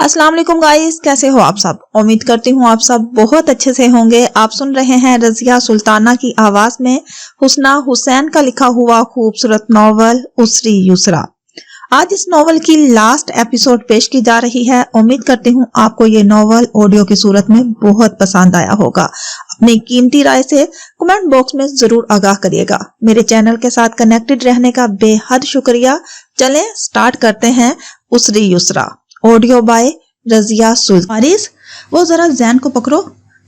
السلام علیکم گائز، کیسے ہو آپ سب؟ امید کرتی ہوں آپ سب بہت اچھے سے ہوں گے۔ آپ سن رہے ہیں رضیہ سلطانہ کی آواز میں حسنہ حسین کا لکھا ہوا خوبصورت ناول اسری یسریٰ۔ آج اس ناول کی لاسٹ ایپیسوڈ پیش کی جا رہی ہے۔ امید کرتی ہوں آپ کو یہ ناول آڈیو کی صورت میں بہت پسند آیا ہوگا۔ اپنی قیمتی رائے سے کمنٹ باکس میں ضرور آگاہ کریے گا۔ میرے چینل کے ساتھ کنیکٹڈ رہنے کا بے حد شکریہ۔ چلیں سٹارٹ کرتے ہیں اسری یسریٰ، آڈیو بائے رضیہ سلطانہ۔ فارس، وہ ذرا زین کو پکڑو،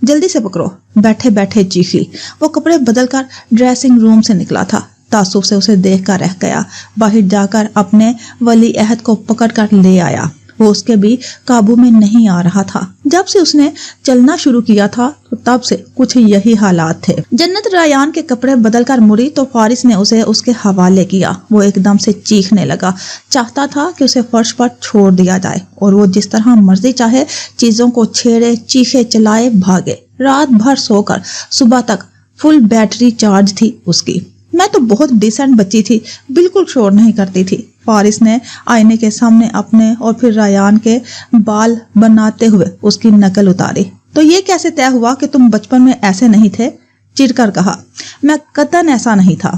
جلدی سے پکڑو، بیٹھے بیٹھے چیخی۔ وہ کپڑے بدل کر ڈریسنگ روم سے نکلا تھا۔ تعصب سے اسے دیکھ کر رہ گیا۔ باہر جا کر اپنے ولی عہد کو پکڑ کر لے آیا۔ وہ اس کے بھی قابو میں نہیں آ رہا تھا۔ جب سے اس نے چلنا شروع کیا تھا تو تب سے کچھ یہی حالات تھے۔ جنت ریان کے کپڑے بدل کر مڑی تو فارس نے اسے اس کے حوالے کیا۔ وہ ایک دم سے چیخنے لگا، چاہتا تھا کہ اسے فرش پر چھوڑ دیا جائے اور وہ جس طرح مرضی چاہے چیزوں کو چھیڑے، چیخے، چلائے، بھاگے۔ رات بھر سو کر صبح تک فل بیٹری چارج تھی اس کی۔ میں تو بہت ڈیسنٹ بچی تھی، بالکل شور نہیں کرتی تھی۔ فارس نے آئینے کے سامنے اپنے اور پھر ریان کے بال بناتے ہوئے اس کی نقل اتاری۔ تو یہ کیسے طے ہوا کہ تم بچپن میں ایسے نہیں تھے؟ چڑ کر کہا۔ میں قطعاً ایسا نہیں تھا۔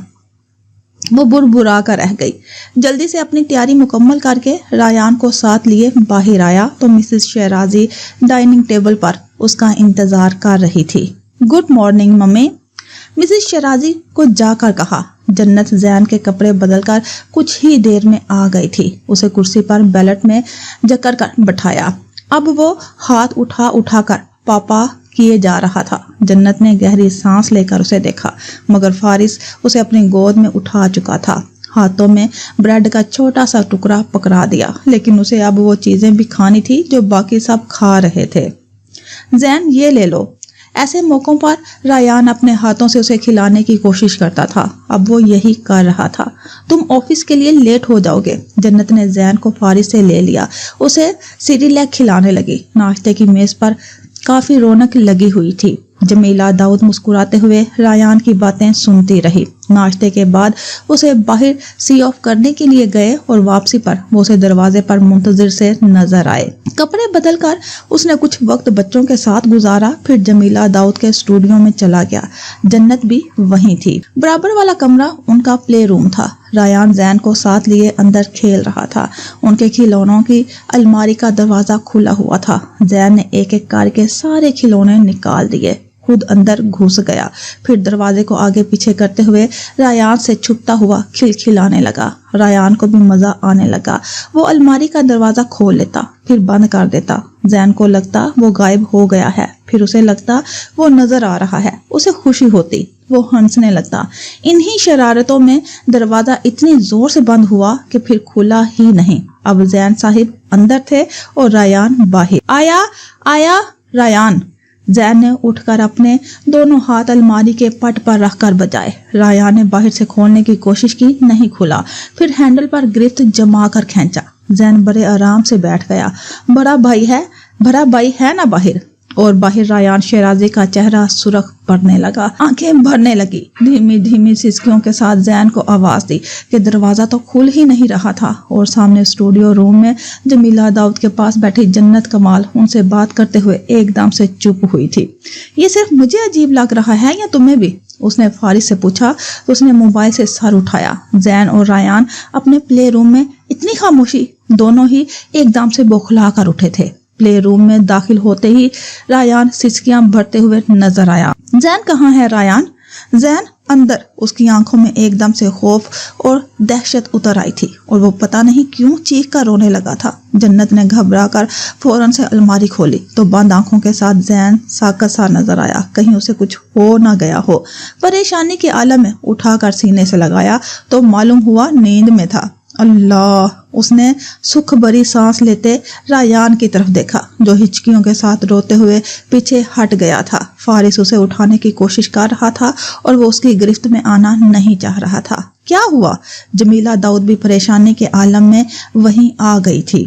وہ بربرا کر رہ گئی۔ جلدی سے اپنی تیاری مکمل کر کے ریان کو ساتھ لیے باہر آیا تو مسز شیرازی ڈائننگ ٹیبل پر اس کا انتظار کر رہی تھی۔ Good morning mummy, Mrs Shirazi کو جا کر کہا۔ جنت زین کے کپڑے بدل کر کچھ ہی دیر میں آ گئی تھی۔ اسے کرسی پر بیلٹ میں جکڑ کر بٹھایا۔ اب وہ ہاتھ اٹھا اٹھا کر پاپا کیے جا رہا تھا۔ جنت نے گہری سانس لے کر اسے دیکھا مگر فارس اسے اپنی گود میں اٹھا چکا تھا۔ ہاتھوں میں بریڈ کا چھوٹا سا ٹکڑا پکڑا دیا، لیکن اسے اب وہ چیزیں بھی کھانی تھی جو باقی سب کھا رہے تھے۔ زین یہ لے لو۔ ایسے موقعوں پر ریان اپنے ہاتھوں سے اسے کھلانے کی کوشش کرتا تھا۔ اب وہ یہی کر رہا تھا۔ تم آفس کے لیے لیٹ ہو جاؤ گے۔ جنت نے زین کو فارس سے لے لیا، اسے سیریلیک کھلانے لگی۔ ناشتے کی میز پر کافی رونق لگی ہوئی تھی۔ جمیلہ داؤد مسکراتے ہوئے ریان کی باتیں سنتی رہی۔ ناشتے کے بعد اسے باہر سی آف کرنے کے لیے گئے اور واپسی پر وہ اسے دروازے پر منتظر سے نظر آئے۔ کپڑے بدل کر اس نے کچھ وقت بچوں کے ساتھ گزارا، پھر جمیلہ داؤد کے اسٹوڈیو میں چلا گیا۔ جنت بھی وہیں تھی۔ برابر والا کمرہ ان کا پلے روم تھا۔ ریان زین کو ساتھ لیے اندر کھیل رہا تھا۔ ان کے کھلونوں کی الماری کا دروازہ کھلا ہوا تھا۔ زین نے ایک ایک کر کے سارے کھلونے نکال دیے، خود اندر گھس گیا، پھر دروازے کو آگے پیچھے کرتے ہوئے ریان سے چھپتا ہوا کھلکھلانے لگا۔ ریان کو بھی مزہ آنے لگا۔ وہ الماری کا دروازہ کھول لیتا، پھر بند کر دیتا۔ زین کو لگتا وہ غائب ہو گیا ہے، پھر اسے لگتا وہ نظر آ رہا ہے۔ اسے خوشی ہوتی، وہ ہنسنے لگتا۔ انہی شرارتوں میں دروازہ اتنی زور سے بند ہوا کہ پھر کھلا ہی نہیں۔ اب زین صاحب اندر تھے اور ریان باہر۔ آیا آیا ریان، زین نے اٹھ کر اپنے دونوں ہاتھ الماری کے پٹ پر رکھ کر بجائے۔ ریان نے باہر سے کھولنے کی کوشش کی، نہیں کھلا۔ پھر ہینڈل پر گرفت جما کر کھینچا۔ زین بڑے آرام سے بیٹھ گیا۔ بڑا بھائی ہے نا باہر؟ اور باہر ریان شیرازی کا چہرہ سرخ پڑنے لگا، آنکھیں بھرنے لگی۔ دھیمی دھیمی سسکیوں کے ساتھ زین کو آواز دی کہ دروازہ تو کھل ہی نہیں رہا تھا، اور سامنے اسٹوڈیو روم میں جمیلہ داؤد کے پاس بیٹھی جنت کمال ان سے بات کرتے ہوئے ایک دم سے چپ ہوئی تھی۔ یہ صرف مجھے عجیب لگ رہا ہے یا تمہیں بھی؟ اس نے فارس سے پوچھا تو اس نے موبائل سے سر اٹھایا۔ زین اور ریان اپنے پلے روم میں اتنی خاموشی، دونوں ہی ایک دم سے بوکھلا کر اٹھے تھے۔ پلے روم میں داخل ہوتے ہی ریان سسکیاں بھرتے ہوئے نظر آیا۔ زین کہاں ہے ریان؟ زین اندر۔ اس کی آنکھوں میں ایک دم سے خوف اور دہشت اتر آئی تھی اور وہ پتہ نہیں کیوں چیخ کر رونے لگا تھا۔ جنت نے گھبرا کر فوراً سے الماری کھولی تو بند آنکھوں کے ساتھ زین ساکت سا نظر آیا، کہیں اسے کچھ ہو نہ گیا ہو۔ پریشانی کے عالم میں اٹھا کر سینے سے لگایا تو معلوم ہوا نیند میں تھا۔ اللہ! اس نے سکھ بھری سانس لیتے ریان کی طرف دیکھا جو ہچکیوں کے ساتھ روتے ہوئے پیچھے ہٹ گیا تھا۔ فارس اسے اٹھانے کی کوشش کر رہا تھا اور وہ اس کی گرفت میں آنا نہیں چاہ رہا تھا۔ کیا ہوا؟ جمیلہ داؤد بھی پریشانی کے عالم میں وہیں آ گئی تھی۔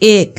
1।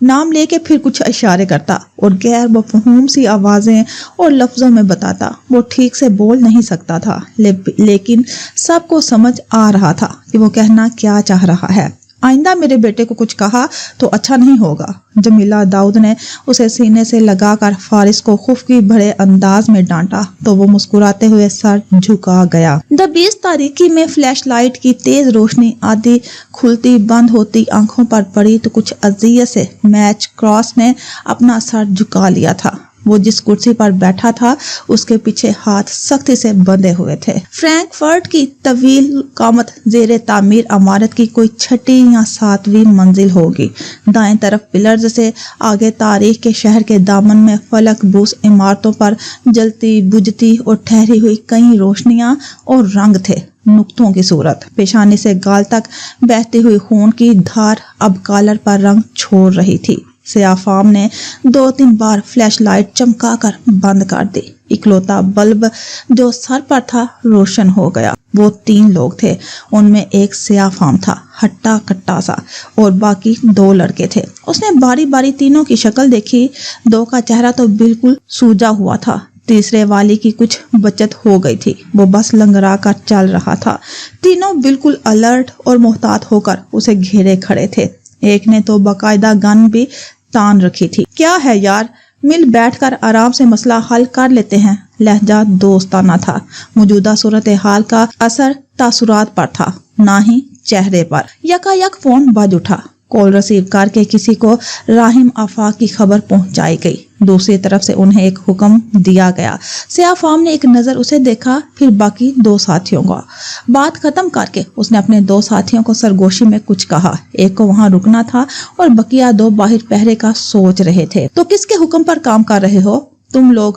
نام لے کے پھر کچھ اشارے کرتا اور غیر مفہوم سی آوازیں اور لفظوں میں بتاتا۔ وہ ٹھیک سے بول نہیں سکتا تھا لیکن سب کو سمجھ آ رہا تھا کہ وہ کہنا کیا چاہ رہا ہے۔ آئندہ میرے بیٹے کو کچھ کہا تو اچھا نہیں ہوگا۔ جمیلہ داؤد نے اسے سینے سے لگا کر فارس کو خفگی بھرے انداز میں ڈانٹا تو وہ مسکراتے ہوئے سر جھکا گیا۔ 20 تاریکی میں فلیش لائٹ کی تیز روشنی آدھی کھلتی بند ہوتی آنکھوں پر پڑی تو کچھ اذیت سے میچ کراس نے اپنا سر جھکا لیا تھا۔ وہ جس کرسی پر بیٹھا تھا اس کے پیچھے ہاتھ سختی سے بندھے ہوئے تھے۔ فرینکفرٹ کی طویل قامت زیر تعمیر عمارت کی کوئی 6 یا 7ویں منزل ہوگی۔ دائیں طرف پلرز سے آگے تاریخ کے شہر کے دامن میں فلک بوس عمارتوں پر جلتی بجھتی اور ٹھہری ہوئی کئی روشنیاں اور رنگ تھے۔ نقطوں کی صورت پیشانی سے گال تک بہتی ہوئی خون کی دھار اب کالر پر رنگ چھوڑ رہی تھی۔ سیاہ فام نے 2-3 بار فلیش لائٹ چمکا کر بند کر دی۔ اکلوتا بلب جو سر پر تھا روشن ہو گیا۔ وہ 3 لوگ تھے، ان میں ایک سیاہ فام تھا، ہٹا کٹا سا، اور باقی 2 لڑکے تھے۔ اس نے باری باری تینوں کی شکل دیکھی۔ 2 کا چہرہ تو بالکل سوجا ہوا تھا، تیسرے والی کی کچھ بچت ہو گئی تھی، وہ بس لنگڑا کر چل رہا تھا۔ تینوں بالکل الرٹ اور محتاط ہو کر اسے گھیرے کھڑے تھے۔ ایک نے تو باقاعدہ گن بھی تان رکھی تھی۔ کیا ہے یار، مل بیٹھ کر آرام سے مسئلہ حل کر لیتے ہیں۔ لہجہ دوستانہ تھا۔ موجودہ صورتحال کا اثر تاثرات پر تھا، نہ ہی چہرے پر۔ یکا یک فون بج اٹھا۔ کال ریسیو کر کے کسی کو راہم آفاق کی خبر پہنچائی گئی۔ دوسری طرف سے انہیں ایک حکم دیا گیا۔ سیاہ فام نے ایک نظر اسے دیکھا، پھر باقی 2 ساتھیوں کا۔ بات ختم کر کے اس نے اپنے 2 ساتھیوں کو سرگوشی میں کچھ کہا۔ ایک کو وہاں رکنا تھا اور بقیہ 2 باہر پہرے کا سوچ رہے تھے۔ تو کس کے حکم پر کام کر رہے ہو تم لوگ؟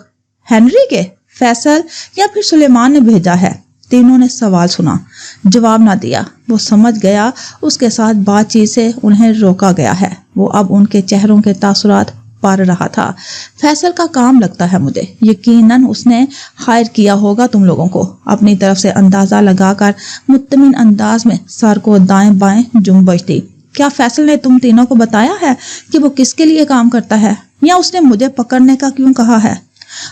ہنری کے، فیصل یا پھر سلیمان نے بھیجا ہے؟ تینوں نے سوال سنا، جواب نہ دیا۔ وہ سمجھ گیا اس کے ساتھ بات چیت سے انہیں روکا گیا ہے۔ وہ اب ان کے چہروں کے تاثرات پڑھ رہا تھا۔ فیصل کا کام لگتا ہے مجھے، یقیناً اس نے ہائر کیا ہوگا تم لوگوں کو۔ اپنی طرف سے اندازہ لگا کر مطمئن انداز میں سر کو دائیں بائیں جنبش دی۔ کیا فیصل نے تم تینوں کو بتایا ہے کہ وہ کس کے لیے کام کرتا ہے، یا اس نے مجھے پکڑنے کا کیوں کہا ہے؟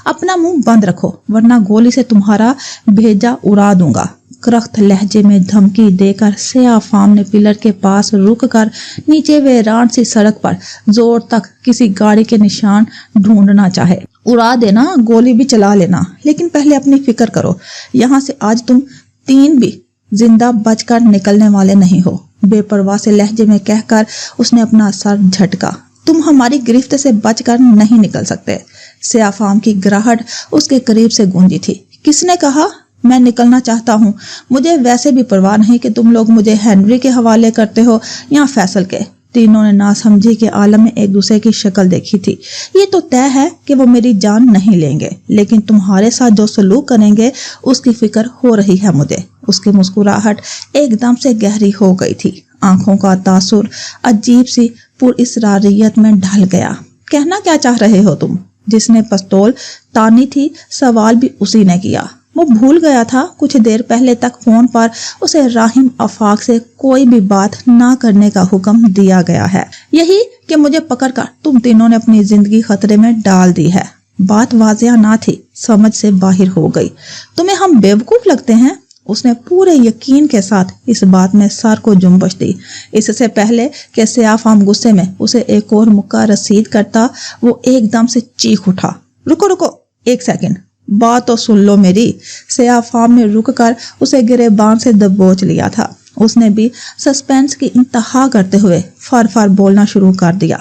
اپنا منہ بند رکھو ورنہ گولی سے تمہارا بھیجا اڑا دوں گا۔ کرخت لہجے میں دھمکی دے کر سیاہ فام نے پلر کے پاس رک کر نیچے ویران سی سڑک پر زور تک کسی گاڑی کے نشان ڈھونڈنا چاہے۔ اڑا دینا، گولی بھی چلا لینا، لیکن پہلے اپنی فکر کرو، یہاں سے آج تم 3 بھی زندہ بچ کر نکلنے والے نہیں ہو۔ بے پرواہ سے لہجے میں کہہ کر اس نے اپنا سر جھٹکا۔ تم ہماری گرفت سے بچ کر نہیں نکل سکتے۔ سیاہ فام کی گراہٹ اس کے قریب سے گونجی تھی۔ کس نے کہا میں نکلنا چاہتا ہوں؟ مجھے ویسے بھی پرواہ نہیں کہ تم لوگ مجھے ہنری کے حوالے کرتے ہو یا فیصل کے۔ تینوں نے ناسمجھی کے عالم میں ایک دوسرے کی شکل دیکھی تھی۔ یہ تو طے ہے کہ وہ میری جان نہیں لیں گے، لیکن تمہارے ساتھ جو سلوک کریں گے اس کی فکر ہو رہی ہے مجھے۔ اس کی مسکراہٹ ایک دم سے گہری ہو گئی تھی۔ آنکھوں کا تاثر عجیب سی پر اسراریت میں ڈھل گیا۔ کہنا کیا چاہ رہے ہو تم؟ جس نے پستول تانی تھی سوال بھی اسی نے کیا۔ وہ بھول گیا تھا کچھ دیر پہلے تک فون پر اسے راہم آفاق سے کوئی بھی بات نہ کرنے کا حکم دیا گیا ہے۔ یہی کہ مجھے پکڑ کر تم تینوں نے اپنی زندگی خطرے میں ڈال دی ہے۔ بات واضح نہ تھی، سمجھ سے باہر ہو گئی۔ تمہیں ہم بیوقوف لگتے ہیں؟ اس نے پورے یقین کے ساتھ اس بات میں سر کو جنبش دی۔ اس سے پہلے کہ سیاہ فام غصے میں اسے ایک اور مکہ رسید کرتا، وہ ایک دم سے چیخ اٹھا۔ رکو، 1 سیکنڈ، بات تو سن لو میری۔ سیاہ فام نے رک کر اسے گریبان سے دبوچ لیا تھا۔ اس نے بھی سسپینس کی انتہا کرتے ہوئے فر بولنا شروع کر دیا۔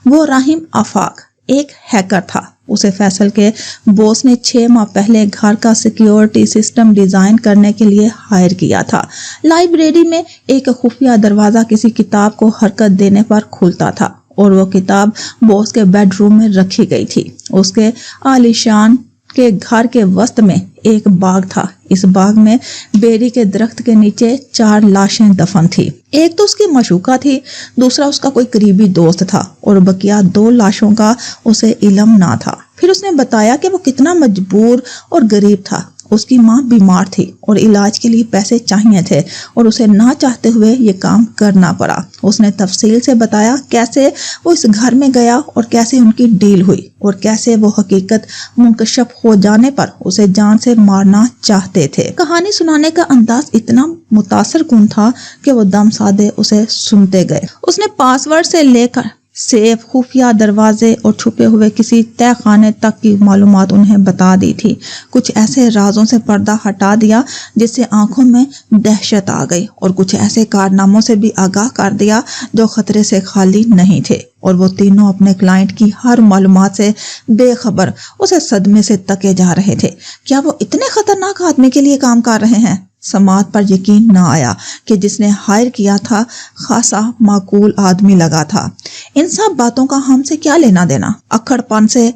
وہ راہم آفاق ایک ہیکر تھا۔ اسے فیصل کے بوس نے 6 ماہ پہلے گھر کا سیکیورٹی سسٹم ڈیزائن کرنے کے لیے ہائر کیا تھا۔ لائبریری میں ایک خفیہ دروازہ کسی کتاب کو حرکت دینے پر کھلتا تھا اور وہ کتاب بوس کے بیڈ روم میں رکھی گئی تھی۔ اس کے عالیشان کے گھر کے وسط میں ایک باغ تھا۔ اس باغ میں بیری کے درخت کے نیچے 4 لاشیں دفن تھی۔ ایک تو اس کی معشوقہ تھی، دوسرا اس کا کوئی قریبی دوست تھا، اور بقیہ 2 لاشوں کا اسے علم نہ تھا۔ پھر اس نے بتایا کہ وہ کتنا مجبور اور غریب تھا۔ اس کی ماں بیمار تھی اور علاج کے لیے پیسے چاہیے تھے اور اسے نہ چاہتے ہوئے یہ کام کرنا پڑا۔ اس نے تفصیل سے بتایا کیسے وہ اس گھر میں گیا اور کیسے ان کی ڈیل ہوئی اور کیسے وہ حقیقت منکشف ہو جانے پر اسے جان سے مارنا چاہتے تھے۔ کہانی سنانے کا انداز اتنا متاثر کن تھا کہ وہ دم سادے اسے سنتے گئے۔ اس نے پاس ورڈ سے لے کر سیف، خفیہ دروازے اور چھپے ہوئے کسی تہہ خانے تک کی معلومات انہیں بتا دی تھی۔ کچھ ایسے رازوں سے پردہ ہٹا دیا جس سے آنکھوں میں دہشت آ گئی اور کچھ ایسے کارناموں سے بھی آگاہ کر دیا جو خطرے سے خالی نہیں تھے، اور وہ تینوں اپنے کلائنٹ کی ہر معلومات سے بے خبر اسے صدمے سے تکے جا رہے تھے۔ کیا وہ اتنے خطرناک آدمی کے لیے کام کر رہے ہیں؟ سماعت پر یقین نہ آیا کہ جس نے ہائر کیا تھا خاصا معقول آدمی لگا تھا۔ ان سب باتوں کا ہم سے کیا لینا دینا؟ اکھڑ پن سے،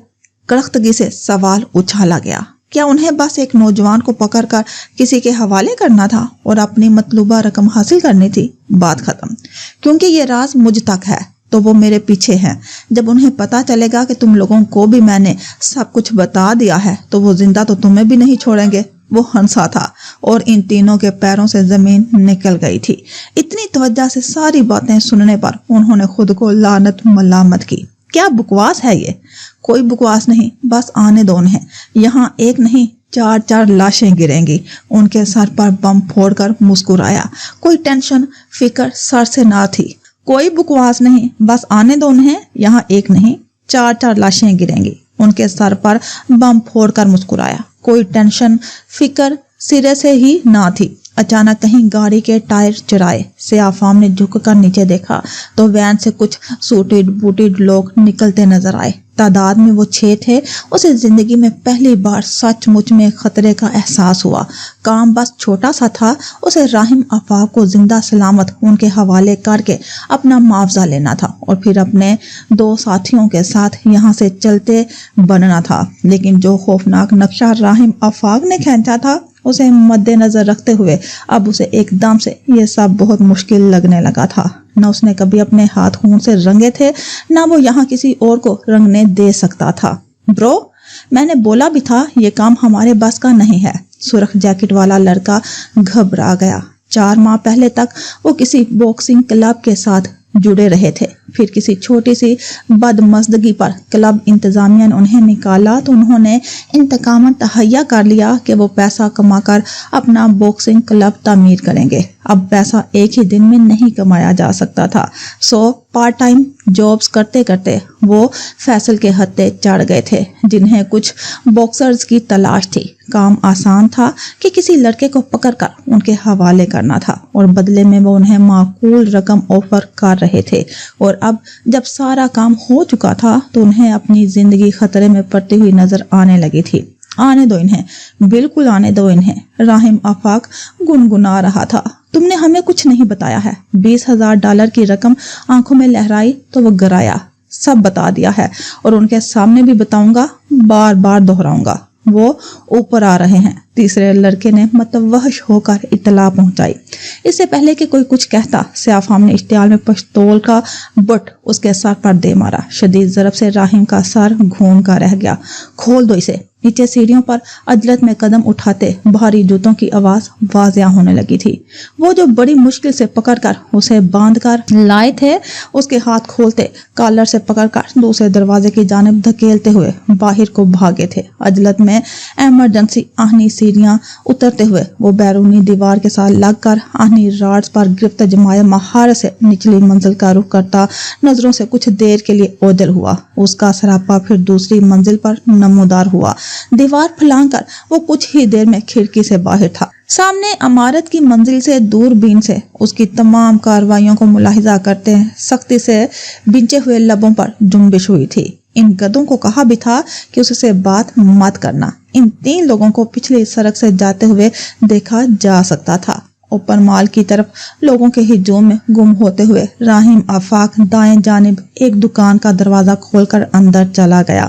کرختگی سے سوال اچھالا گیا۔ کیا انہیں بس ایک نوجوان کو پکڑ کر کسی کے حوالے کرنا تھا اور اپنی مطلوبہ رقم حاصل کرنی تھی؟ بات ختم۔ کیونکہ یہ راز مجھ تک ہے تو وہ میرے پیچھے ہیں۔ جب انہیں پتا چلے گا کہ تم لوگوں کو بھی میں نے سب کچھ بتا دیا ہے تو وہ زندہ تو تمہیں بھی نہیں چھوڑیں گے۔ وہ ہنسا تھا اور ان تینوں کے پیروں سے زمین نکل گئی تھی۔ اتنی توجہ سے ساری باتیں سننے پر انہوں نے خود کو لعنت ملامت کی۔ کیا بکواس ہے یہ؟ کوئی بکواس نہیں، بس آنے دو انہیں۔ یہاں ایک نہیں 4 لاشیں گریں گی۔ ان کے سر پر بم پھوڑ کر مسکرایا۔ کوئی ٹینشن فکر سر سے نہ تھی۔ کوئی بکواس نہیں، بس آنے دو انہیں۔ یہاں ایک نہیں 4 لاشیں گریں گی۔ ان کے سر پر بم پھوڑ کر مسکرایا۔ کوئی ٹینشن فکر سرے سے ہی نہ تھی۔ اچانک کہیں گاڑی کے ٹائر چرائے۔ سیاہ فام نے جھک کر نیچے دیکھا تو وین سے کچھ سوٹڈ بوٹڈ لوگ نکلتے نظر آئے۔ تعداد میں وہ 6 تھے۔ اسے زندگی میں پہلی بار سچ مچ میں خطرے کا احساس ہوا۔ کام بس چھوٹا سا تھا، اسے راحم آفاق کو زندہ سلامت ان کے حوالے کر کے اپنا معاوضہ لینا تھا اور پھر اپنے 2 ساتھیوں کے ساتھ یہاں سے چلتے بننا تھا۔ لیکن جو خوفناک نقشہ راحم آفاق نے کھینچا تھا اسے مد نظر رکھتے ہوئے اب اسے ایک دم سے یہ سب بہت مشکل لگنے لگا تھا۔ نہ اس نے کبھی اپنے ہاتھ خون سے رنگے تھے، نہ وہ یہاں کسی اور کو رنگنے دے سکتا تھا۔ برو، میں نے بولا بھی تھا یہ کام ہمارے بس کا نہیں ہے۔ سرخ جیکٹ والا لڑکا گھبرا گیا۔ 4 ماہ پہلے تک وہ کسی باکسنگ کلب کے ساتھ جڑے رہے تھے، پھر کسی چھوٹی سی بدمزدگی پر کلب انتظامیہ نے انہیں نکالا تو انہوں نے انتقاماً تہیہ کر لیا کہ وہ پیسہ کما کر اپنا باکسنگ کلب تعمیر کریں گے۔ اب پیسہ ایک ہی دن میں نہیں کمایا جا سکتا تھا، سو پارٹ ٹائم جابز کرتے کرتے وہ فیصل کے ہتھے چڑھ گئے تھے جنہیں کچھ باکسرز کی تلاش تھی۔ کام آسان تھا کہ کسی لڑکے کو پکڑ کر ان کے حوالے کرنا تھا اور بدلے میں وہ انہیں معقول رقم آفر کر رہے تھے، اور اب جب سارا کام ہو چکا تھا تو انہیں اپنی زندگی خطرے میں پڑتی ہوئی نظر آنے لگی تھی۔ آنے دو انہیں، بالکل آنے دو انہیں، راحم آفاق گنگنا رہا تھا۔ تم نے ہمیں کچھ نہیں بتایا ہے۔ $20,000 کی رقم آنکھوں میں لہرائی تو وہ گرایا۔ سب بتا دیا ہے اور ان کے سامنے بھی بتاؤں گا، بار بار دہراؤں گا۔ وہ اوپر آ رہے ہیں، تیسرے لڑکے نے متوحش ہو کر اطلاع پہنچائی۔ اس سے پہلے کہ کوئی کچھ کہتا، سیاہ فام نے اشتعال میں پستول کا بٹ اس کے سر پر دے مارا۔ شدید ضرب سے راحم کا سر گھوم کر رہ گیا۔ کھول دو اسے۔ نیچے سیڑھیوں پر عجلت میں قدم اٹھاتے بھاری جوتوں کی آواز واضح ہونے لگی تھی۔ وہ جو بڑی مشکل سے پکڑ کر اسے باندھ کر لائے تھے، اس کے ہاتھ کھولتے کالر سے پکڑ کر دوسرے دروازے کی جانب دھکیلتے ہوئے باہر کو بھاگے تھے۔ عجلت میں ایمرجنسی آہنی سیڑھیاں اترتے ہوئے وہ بیرونی دیوار کے ساتھ لگ کر آہنی راڈز پر گرفت جمائے مہارت سے نچلی منزل کا رخ کرتا نظروں سے کچھ دیر کے لیے اوجھل ہوا۔ اس کا سراپا پھر دوسری منزل پر نمودار ہوا۔ دیوار پھلانگ کر وہ کچھ ہی دیر میں کھڑکی سے باہر تھا۔ سامنے عمارت کی منزل سے دوربین سے اس کی تمام کارروائیوں کو ملاحظہ کرتے سختی سے بنچے ہوئے لبوں پر جنبش ہوئی تھی۔ ان گدوں کو کہا بھی تھا کہ اس سے بات مت کرنا۔ ان 3 لوگوں کو پچھلی سڑک سے جاتے ہوئے دیکھا جا سکتا تھا۔ اوپر مال کی طرف لوگوں کے ہجوم میں گم ہوتے ہوئے راحم آفاق دائیں جانب ایک دکان کا دروازہ کھول کر اندر چلا گیا۔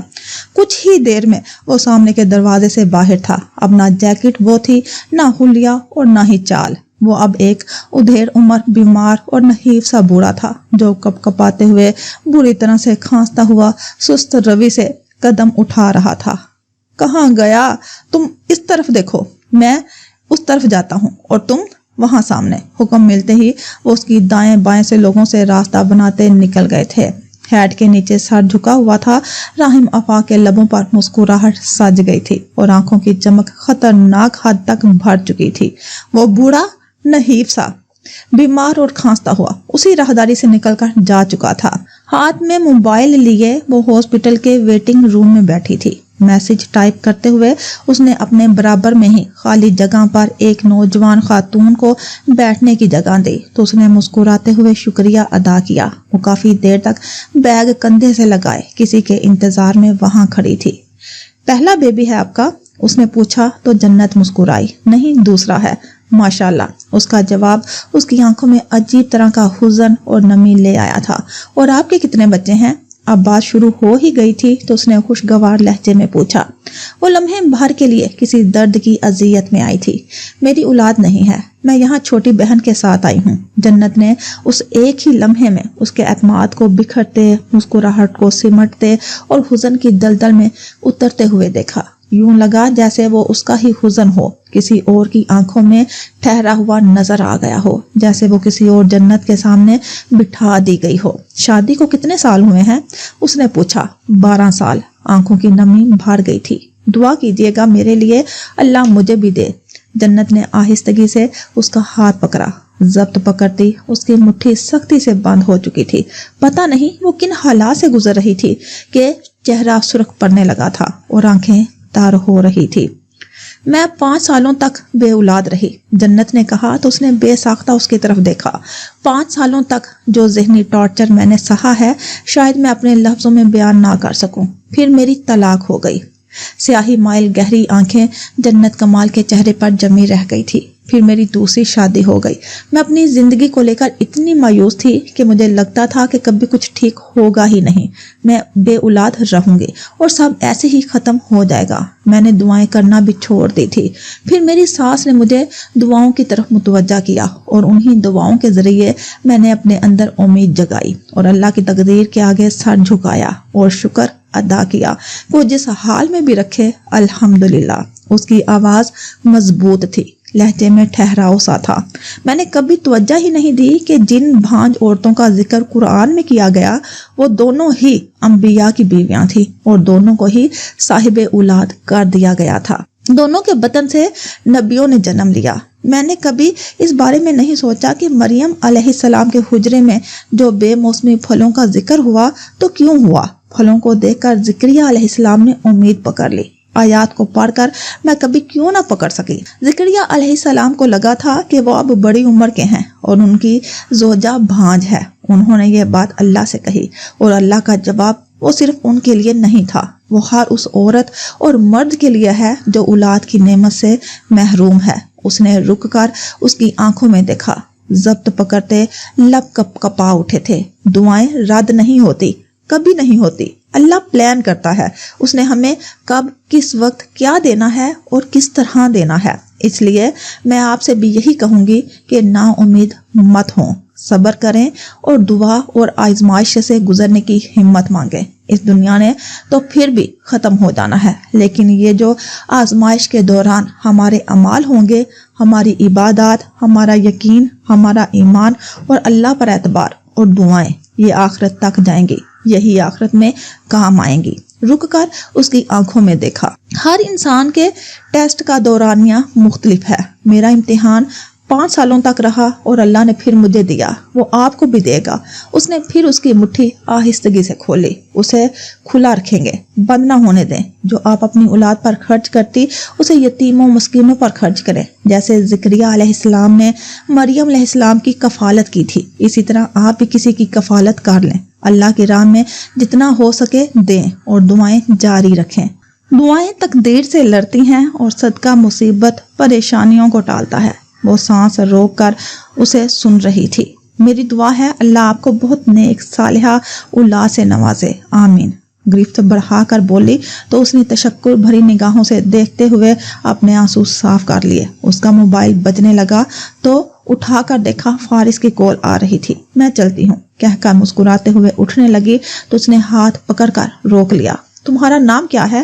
کچھ ہی دیر میں وہ سامنے کے دروازے سے باہر تھا۔ اب نہ جیکٹ وہ تھی، نہ حلیہ اور نہ ہی چال۔ وہ اب ایک ادھیڑ عمر بیمار اور نحیف سا بوڑھا تھا جو کپ کپاتے ہوئے بری طرح سے کھانستا ہوا سست روی سے قدم اٹھا رہا تھا۔ کہاں گیا؟ تم اس طرف دیکھو، میں اس طرف جاتا ہوں اور تم وہاں سامنے۔ حکم ملتے ہی وہ اس کی دائیں بائیں سے لوگوں سے راستہ بناتے نکل گئے تھے۔ ہیٹ کے نیچے سر جھکا ہوا تھا۔ راحم افا کے لبوں پر مسکراہٹ سج گئی تھی اور آنکھوں کی چمک خطرناک حد تک بڑھ چکی تھی۔ وہ بوڑھا نحیف سا بیمار اور کھانستا ہوا اسی راہداری سے نکل کر جا چکا تھا۔ ہاتھ میں موبائل لیے وہ ہاسپٹل کے ویٹنگ روم میں بیٹھی تھی۔ میسج ٹائپ کرتے ہوئے اس نے اپنے برابر میں ہی خالی جگہ پر ایک نوجوان خاتون کو بیٹھنے کی جگہ دی تو اس نے مسکراتے ہوئے شکریہ ادا کیا۔ وہ کافی دیر تک بیگ کندھے سے لگائے کسی کے انتظار میں وہاں کھڑی تھی۔ پہلا بیبی ہے آپ کا؟ اس نے پوچھا تو جنت مسکرائی۔ نہیں، دوسرا ہے ماشاءاللہ۔ اس کا جواب اس کی آنکھوں میں عجیب طرح کا حزن اور نمی لے آیا تھا۔ اور آپ کے کتنے بچے ہیں؟ اب بات شروع ہو ہی گئی تھی تو اس نے خوشگوار لہجے میں پوچھا۔ وہ لمحے بھر کے لیے کسی درد کی اذیت میں آئی تھی۔ میری اولاد نہیں ہے، میں یہاں چھوٹی بہن کے ساتھ آئی ہوں۔ جنت نے اس ایک ہی لمحے میں اس کے اعتماد کو بکھرتے، مسکراہٹ کو سمٹتے اور حزن کی دلدل میں اترتے ہوئے دیکھا۔ یوں لگا جیسے وہ اس کا ہی حزن ہو، کسی اور کی آنکھوں میں ٹھہرا ہوا نظر آ گیا ہو، جیسے وہ کسی اور جنت کے سامنے بٹھا دی گئی ہو۔ شادی کو کتنے سال ہوئے ہیں؟ اس نے پوچھا۔ 12 سال۔ آنکھوں کی نمی بھر گئی تھی۔ دعا کیجیے گا میرے لیے، اللہ مجھے بھی دے۔ جنت نے آہستگی سے اس کا ہاتھ پکڑا۔ ضبط پکڑتی اس کی مٹھی سختی سے بند ہو چکی تھی۔ پتہ نہیں وہ کن حالات سے گزر رہی تھی کہ چہرہ سرخ پڑنے لگا تھا اور آنکھیں تار ہو رہی تھی۔ میں 5 سالوں تک بے اولاد رہی، جنت نے کہا تو اس نے بے ساختہ اس کی طرف دیکھا۔ 5 سالوں تک جو ذہنی ٹارچر میں نے سہا ہے شاید میں اپنے لفظوں میں بیان نہ کر سکوں۔ پھر میری طلاق ہو گئی۔ سیاہی مائل گہری آنکھیں جنت کمال کے چہرے پر جمی رہ گئی تھی۔ پھر میری دوسری شادی ہو گئی۔ میں اپنی زندگی کو لے کر اتنی مایوس تھی کہ مجھے لگتا تھا کہ کبھی کچھ ٹھیک ہوگا ہی نہیں، میں بے اولاد رہوں گی اور سب ایسے ہی ختم ہو جائے گا۔ میں نے دعائیں کرنا بھی چھوڑ دی تھی۔ پھر میری ساس نے مجھے دعاؤں کی طرف متوجہ کیا اور انہی دعاؤں کے ذریعے میں نے اپنے اندر امید جگائی اور اللہ کی تقدیر کے آگے سر جھکایا اور شکر ادا کیا۔ وہ جس حال میں بھی رکھے الحمدللہ۔ اس کی آواز مضبوط تھی، لہجے میں ٹھہراؤ سا تھا۔ میں نے کبھی توجہ ہی نہیں دی کہ جن بھانج عورتوں کا ذکر قرآن میں کیا گیا وہ دونوں ہی انبیاء کی بیویاں تھیں اور دونوں کو ہی صاحب اولاد کر دیا گیا تھا۔ دونوں کے بطن سے نبیوں نے جنم لیا۔ میں نے کبھی اس بارے میں نہیں سوچا کہ مریم علیہ السلام کے حجرے میں جو بے موسمی پھلوں کا ذکر ہوا تو کیوں ہوا۔ پھلوں کو دیکھ کر زکریا علیہ السلام نے امید پکڑ لی۔ آیات کو پڑھ کر میں کبھی کیوں نہ پکڑ سکی۔ زکریا علیہ السلام کو لگا تھا کہ وہ اب بڑی عمر کے ہیں اور ان کی زوجہ بھانج ہے۔ انہوں نے یہ بات اللہ سے کہی اور اللہ کا جواب وہ صرف ان کے لیے نہیں تھا، وہ ہر اس عورت اور مرد کے لیے ہے جو اولاد کی نعمت سے محروم ہے۔ اس نے رک کر اس کی آنکھوں میں دیکھا۔ ضبط پکڑتے لب کپ کپا اٹھے تھے۔ دعائیں رد نہیں ہوتی، کبھی نہیں ہوتی۔ اللہ پلان کرتا ہے، اس نے ہمیں کب کس وقت کیا دینا ہے اور کس طرح دینا ہے۔ اس لیے میں آپ سے بھی یہی کہوں گی کہ نا امید مت ہوں، صبر کریں اور دعا اور آزمائش سے گزرنے کی ہمت مانگیں۔ اس دنیا نے تو پھر بھی ختم ہو جانا ہے، لیکن یہ جو آزمائش کے دوران ہمارے اعمال ہوں گے، ہماری عبادات، ہمارا یقین، ہمارا ایمان اور اللہ پر اعتبار اور دعائیں، یہ آخرت تک جائیں گی، یہی آخرت میں کام آئیں گی۔ رک کر اس کی آنکھوں میں دیکھا۔ ہر انسان کے ٹیسٹ کا دورانیہ مختلف ہے۔ میرا امتحان 5 سالوں تک رہا اور اللہ نے پھر مجھے دیا، وہ آپ کو بھی دے گا۔ اس نے پھر اس کی مٹھی آہستگی سے کھولی۔ اسے کھلا رکھیں گے، بند نہ ہونے دیں۔ جو آپ اپنی اولاد پر خرچ کرتی اسے یتیموں مسکینوں پر خرچ کریں، جیسے زکریا علیہ السلام نے مریم علیہ السلام کی کفالت کی تھی، اسی طرح آپ بھی کسی کی کفالت کر لیں۔ اللہ کی راہ میں جتنا ہو سکے دیں اور دعائیں جاری رکھیں۔ دعائیں تقدیر سے لڑتی ہیں اور صدقہ مصیبت پریشانیوں کو ٹالتا ہے۔ وہ سانس روک کر اسے سن رہی تھی۔ میری دعا ہے اللہ آپ کو بہت نیک صالحہ اولاد سے نوازے، آمین۔ گرفت بڑھا کر بولی تو اس نے تشکر بھری نگاہوں سے دیکھتے ہوئے اپنے آنسو صاف کر لیے۔ اس کا موبائل بجنے لگا تو اٹھا کر دیکھا فارس کی کال آ رہی تھی۔ میں چلتی ہوں کہہ کر مسکراتے ہوئے اٹھنے لگی تو اس نے ہاتھ پکڑ کر روک لیا۔ تمہارا نام کیا ہے؟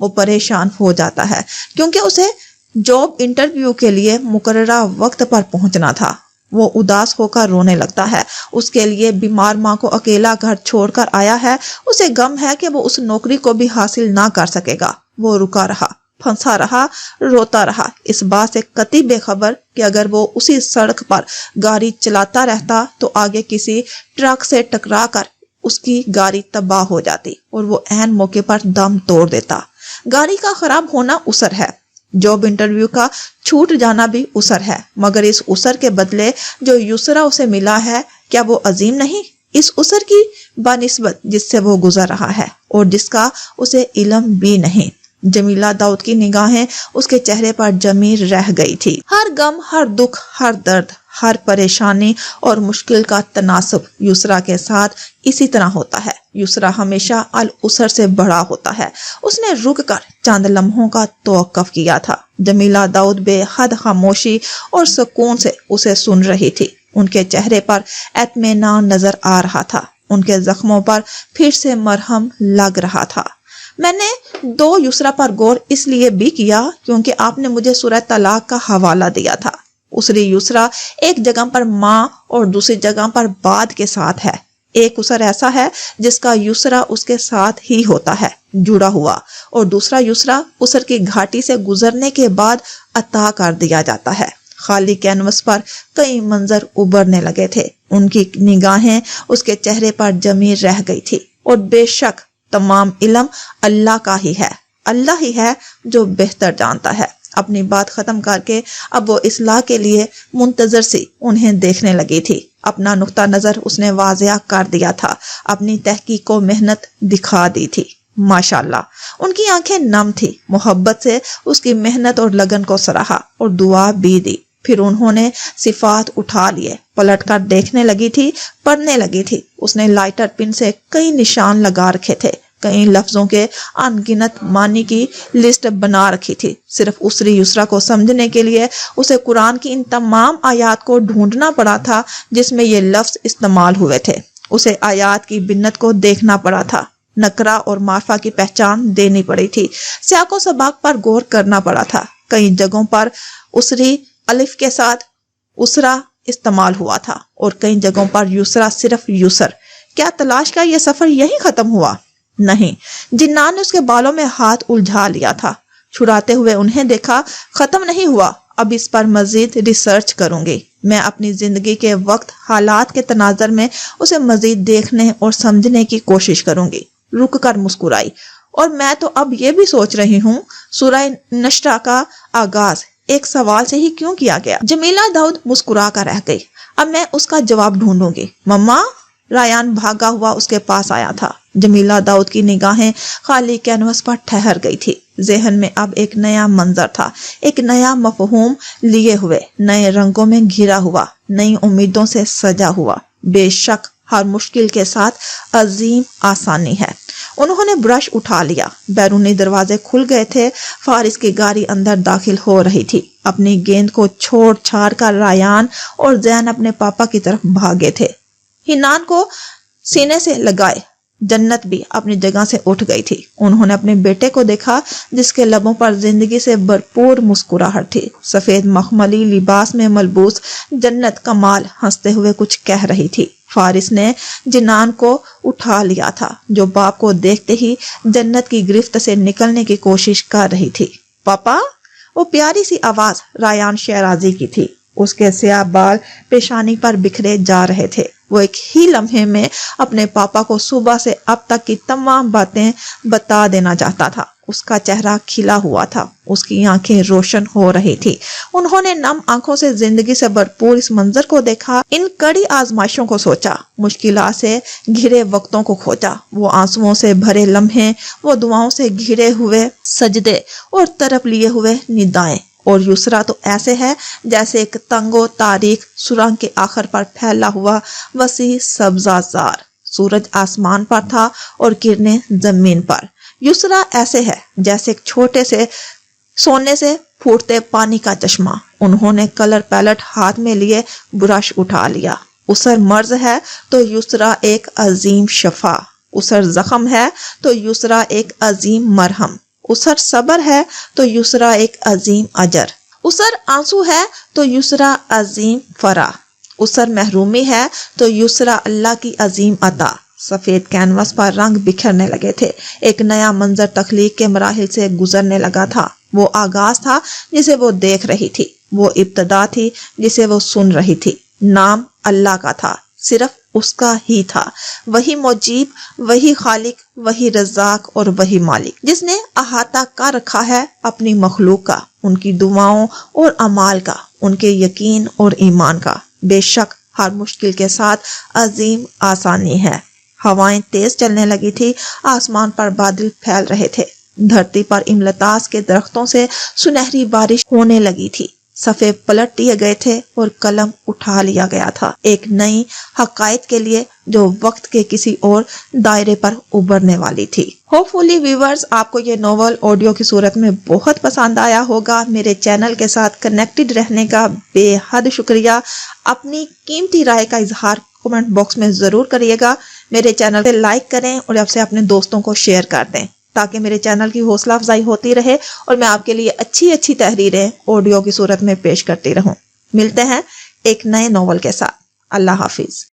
وہ پریشان ہو جاتا ہے کیونکہ اسے جاب انٹرویو کے لیے مقررہ وقت پر پہنچنا تھا۔ وہ اداس ہو کر رونے لگتا ہے۔ اس کے لیے بیمار ماں کو اکیلا گھر چھوڑ کر آیا ہے۔ اسے غم ہے کہ وہ اس نوکری کو بھی حاصل نہ کر سکے گا۔ وہ رکا رہا، پھنسا رہا، روتا رہا، اس بات سے قطعی بے خبر کہ اگر وہ اسی سڑک پر گاڑی چلاتا رہتا تو آگے کسی ٹرک سے ٹکرا کر اس کی گاڑی تباہ ہو جاتی اور وہ عین موقع پر دم توڑ دیتا۔ گاڑی کا خراب ہونا اسر ہے، جاب انٹرویو کا چھوٹ جانا بھی اسر ہے، مگر اس اسر کے بدلے جو یسرا اسے ملا ہے کیا وہ عظیم نہیں؟ اس اسر کی بنسبت جس سے وہ گزر رہا ہے اور جس کا اسے علم بھی نہیں۔ جمیلہ داؤد کی نگاہیں اس کے چہرے پر جمی رہ گئی تھی۔ ہر غم، ہر دکھ، ہر درد، ہر پریشانی اور مشکل کا تناسب یسرا کے ساتھ اسی طرح ہوتا ہے۔ یسرا ہمیشہ الاسر سے بڑا ہوتا ہے۔ اس نے رک کر چند لمحوں کا توقف کیا تھا۔ جمیلہ داؤد بے حد خاموشی اور سکون سے اسے سن رہی تھی۔ ان کے چہرے پر اطمینان نظر آ رہا تھا، ان کے زخموں پر پھر سے مرہم لگ رہا تھا۔ میں نے یسرا پر غور اس لیے بھی کیا کیونکہ آپ نے مجھے سورہ طلاق کا حوالہ دیا تھا۔ اسری یسرا ایک جگہ پر ماں اور دوسری جگہ پر بعد کے ساتھ ہے۔ ایک اسر ایسا ہے جس کا یسرا اس کے ساتھ ہی ہوتا ہے، جڑا ہوا، اور دوسرا یسرا اسر کی گھاٹی سے گزرنے کے بعد عطا کر دیا جاتا ہے۔ خالی کینوس پر کئی منظر ابھرنے لگے تھے۔ ان کی نگاہیں اس کے چہرے پر جمی رہ گئی تھی، اور بے شک تمام علم اللہ کا ہی ہے، اللہ ہی ہے جو بہتر جانتا ہے۔ اپنی بات ختم کر کے اب وہ اصلاح کے لیے منتظر سی انہیں دیکھنے لگی تھی۔ اپنا نقطہ نظر اس نے واضح کر دیا تھا، اپنی تحقیق و محنت دکھا دی تھی۔ ماشاءاللہ، ان کی آنکھیں نم تھی۔ محبت سے اس کی محنت اور لگن کو سراہا اور دعا بھی دی۔ پھر انہوں نے صفات اٹھا لیے، پلٹ کر دیکھنے لگی تھی، پڑھنے لگی تھی۔ اس نے لائٹر پن سے کئی نشان لگا رکھے تھے، کئی لفظوں کے ان گنت معنی کی لسٹ بنا رکھی تھی۔ صرف اسری یسرا کو سمجھنے کے لیے اسے قرآن کی ان تمام آیات کو ڈھونڈنا پڑا تھا جس میں یہ لفظ استعمال ہوئے تھے۔ اسے آیات کی بنت کو دیکھنا پڑا تھا، نکرہ اور معرفہ کی پہچان دینی پڑی تھی، سیاق و سباق پر غور کرنا پڑا تھا۔ کئی جگہوں پر اسری الف کے ساتھ اسرا استعمال ہوا تھا اور کئی جگہوں پر یسرا صرف یسر۔ کیا تلاش کا یہ سفر یہی ختم ہوا؟ نہیں، جنان نے اس کے بالوں میں ہاتھ الجھا لیا تھا۔ چھڑاتے ہوئے انہیں دیکھا۔ ختم نہیں ہوا، اب اس پر مزید ریسرچ کروں گی۔ میں اپنی زندگی کے وقت حالات کے تناظر میں اسے مزید دیکھنے اور سمجھنے کی کوشش کروں گی۔ رک کر مسکرائی۔ اور میں تو اب یہ بھی سوچ رہی ہوں سورہ نشرہ کا آغاز ایک سوال سے ہی کیوں کیا گیا؟ جمیلہ داؤد مسکرا کر رہ گئی۔ اب میں اس کا جواب ڈھونڈوں گی۔ مما، رایان بھاگا ہوا اس کے پاس آیا تھا۔ جمیلہ داؤد کی نگاہیں خالی کینوس پر ٹھہر گئی تھی۔ ذہن میں اب ایک نیا منظر تھا، ایک نیا مفہوم لیے ہوئے، نئے رنگوں میں گھرا ہوا، نئی امیدوں سے سجا ہوا۔ بے شک ہر مشکل کے ساتھ عظیم آسانی ہے۔ انہوں نے برش اٹھا لیا۔ بیرونی دروازے کھل گئے تھے۔ فارس کی گاڑی اندر داخل ہو رہی تھی۔ اپنی گیند کو چھوڑ چھاڑ کر رایان اور زین اپنے پاپا کی طرف بھاگے تھے، ہنان کو سینے سے لگائے۔ جنت بھی اپنی جگہ سے اٹھ گئی تھی۔ انہوں نے اپنے بیٹے کو دیکھا جس کے لبوں پر زندگی سے بھرپور مسکراہٹ تھی۔ سفید مخملی لباس میں ملبوس جنت کمال ہنستے ہوئے کچھ کہہ رہی تھی۔ فارس نے جنان کو اٹھا لیا تھا جو باپ کو دیکھتے ہی جنت کی گرفت سے نکلنے کی کوشش کر رہی تھی۔ پاپا، وہ پیاری سی آواز رایان شیرازی کی تھی۔ اس کے سیاہ بال پیشانی پر بکھرے جا رہے تھے۔ وہ ایک ہی لمحے میں اپنے پاپا کو صبح سے اب تک کی تمام باتیں بتا دینا چاہتا تھا۔ اس کا چہرہ کھلا ہوا تھا، اس کی آنکھیں روشن ہو رہی تھی۔ انہوں نے نم آنکھوں سے زندگی سے بھرپور اس منظر کو دیکھا، ان کڑی آزمائشوں کو سوچا، مشکلات سے گھرے وقتوں کو کھوجا، وہ آنسوؤں سے بھرے لمحے، وہ دعاؤں سے گھرے ہوئے سجدے اور طرف لیے ہوئے ندائیں۔ اور یسرا تو ایسے ہے جیسے ایک تنگ و تاریک سرنگ کے آخر پر پھیلا ہوا وسیع سبزہ زار۔ سورج آسمان پر تھا اور کرنیں زمین پر۔ یسرا ایسے ہے جیسے ایک چھوٹے سے سونے سے پھوٹتے پانی کا چشمہ۔ انہوں نے کلر پیلٹ ہاتھ میں لیے، برش اٹھا لیا۔ اسر مرض ہے تو یسرا ایک عظیم شفا، اسر زخم ہے تو یسرا ایک عظیم مرہم، اسر صبر ہے تو یسرا ایک عظیم اجر، اسر آنسو ہے تو یسرا عظیم فرح، اسر محرومی ہے تو یسرا اللہ کی عظیم عطا۔ سفید کینوس پر رنگ بکھرنے لگے تھے، ایک نیا منظر تخلیق کے مراحل سے گزرنے لگا تھا۔ وہ آغاز تھا جسے وہ دیکھ رہی تھی، وہ ابتدا تھی جسے وہ سن رہی تھی۔ نام اللہ کا تھا، صرف اس کا ہی تھا، وہی مجیب، وہی خالق، وہی رزاق اور وہی مالک، جس نے احاطہ کر رکھا ہے اپنی مخلوق کا، ان کی دعاؤں اور اعمال کا، ان کے یقین اور ایمان کا۔ بے شک ہر مشکل کے ساتھ عظیم آسانی ہے۔ ہوائیں تیز چلنے لگی تھی، آسمان پر بادل پھیل رہے تھے، دھرتی پر املتاس کے درختوں سے سنہری بارش ہونے لگی تھی، صفحے پلٹ دیے گئے تھے اور قلم اٹھا لیا گیا تھا ایک نئی حقائق کے لیے جو وقت کے کسی اور دائرے پر ابھرنے والی تھی۔ ہوپ فلی ویورز، آپ کو یہ ناول آڈیو کی صورت میں بہت پسند آیا ہوگا۔ میرے چینل کے ساتھ کنیکٹڈ رہنے کا بے حد شکریہ۔ اپنی قیمتی رائے کا اظہار کمنٹ باکس میں ضرور کریے گا۔ میرے چینل کو لائک کریں اور اب سے اپنے دوستوں کو شیئر کر دیں تاکہ میرے چینل کی حوصلہ افزائی ہوتی رہے اور میں آپ کے لیے اچھی تحریریں آڈیو کی صورت میں پیش کرتی رہوں۔ ملتے ہیں ایک نئے ناول کے ساتھ۔ اللہ حافظ۔